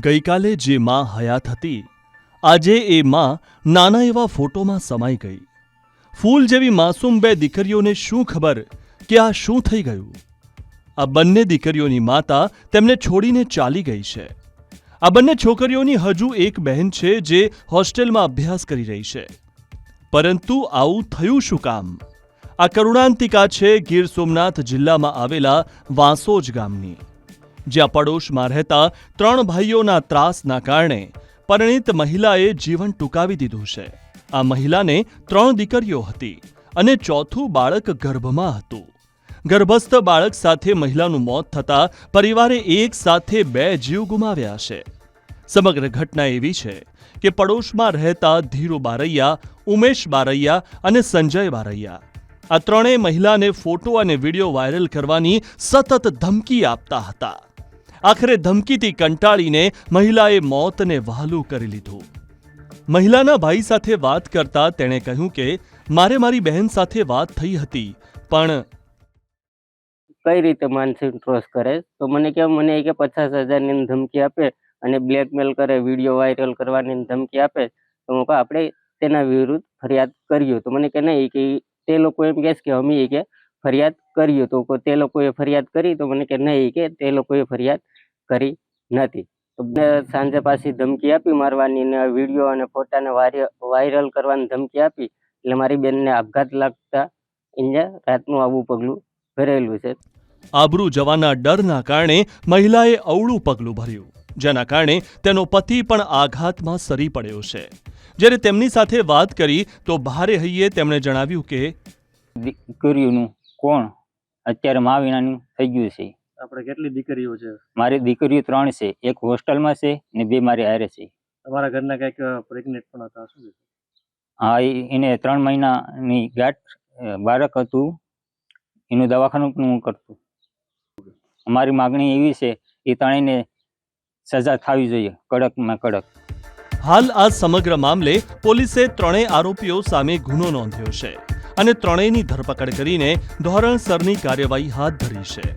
ગઈકાલે જે માં હયાત હતી, આજે એ માં નાના એવા ફોટોમાં સમાઈ ગઈ. ફૂલ જેવી માસૂમ બે દીકરીઓને શું ખબર કે આ શું થઈ ગયું. આ બંને દીકરીઓની માતા તેમને છોડીને ચાલી ગઈ છે. આ બંને છોકરીઓની હજુ એક બહેન છે જે હોસ્ટેલમાં અભ્યાસ કરી રહી છે. પરંતુ આવું થયું શું કામ? આ કરુણાંતિકા છે ગીર સોમનાથ જિલ્લામાં આવેલા વાંસોજ ગામની, જ્યાં પડોશમાં રહેતા 3 ભાઈઓના ત્રાસના કારણે પરિણીત મહિલાએ જીવન ટૂંકાવી દીધું છે. આ મહિલાને 3 દીકરીઓ હતી અને 4થું બાળક ગર્ભમાં હતું. ગર્ભસ્થ બાળક સાથે મહિલાનું મોત થતાં પરિવારે એક સાથે 2 જીવ ગુમાવ્યા છે. સમગ્ર ઘટના એવી છે કે પડોશમાં રહેતા ધીરુ બારૈયા, ઉમેશ બારૈયા અને સંજય બારૈયા આ ત્રણેય મહિલાને ફોટો અને વિડીયો વાયરલ કરવાની સતત ધમકી આપતા હતા. આખરે ધમકીથી કંટાળીને મહિલાએ મોતને વહાલું કરી લીધું. મહિલાના ભાઈ સાથે વાત કરતા તેણે કહ્યું કે મારે મારી બહેન સાથે વાત થઈ હતી, પણ કઈ રીતે માનસિક ટ્રોસ કરે તો મને કે 50,000 ની ધમકી આપે અને બ્લેકમેલ કરે, વિડીયો વાયરલ કરવાની ધમકી આપે તો હું કહું આપણે તેના વિરુદ્ધ ફરિયાદ કર્યો તો મને કે નહીં, કે તે લોકો એમ કહે કે અમે કે ફરિયાદ કર્યો તો તે લોકોએ ફરિયાદ કરી તો મને કે નહીં, કે તે લોકોએ ફરિયાદ કરી નથી. તો સાંજે પાછી ધમકી આપી મારવાની ને વિડીયો અને ફોટાને વાયરલ કરવાની ધમકી આપી. એટલે મારી બેનને આપઘાત લાગતા અહીંયા રાતનું આવું પગલું ભરેલું છે. આબરૂ જવાના ડરના કારણે મહિલાએ અવળું પગલું ભર્યું, જેના કારણે તેનો પતિ પણ આઘાતમાં સરી પડ્યો છે. જ્યારે તેમની સાથે વાત કરી તો ભારે હૈયે તેમણે જણાવ્યું કે દીકરીઓનું કોણ અત્યારે મા વિનાનું થઈ ગયું છે. આપણે કેટલી દીકરીઓ છે? મારી દીકરીઓ 3 છે, એક હોસ્ટેલમાં છે ને 2 મારી હારે છે. તમારા ઘરના કઈક પ્રેગ્નેન્ટ પણ હતા શું? હા, એને 3 મહિનાની ગાંઠ બાળક હતું, એનું દવાખાનું પણ હું કરતું. અમારી માગણી એવી છે એ ત્રણેયને સજા થવી જોઈએ, કડકમાં કડક. હાલ આ સમગ્ર મામલે પોલીસે 3 આરોપીઓ સામે ગુનો નોંધ્યો છે અને 3ની ધરપકડ કરીને ધોરણસરની કાર્યવાહી હાથ ધરી છે.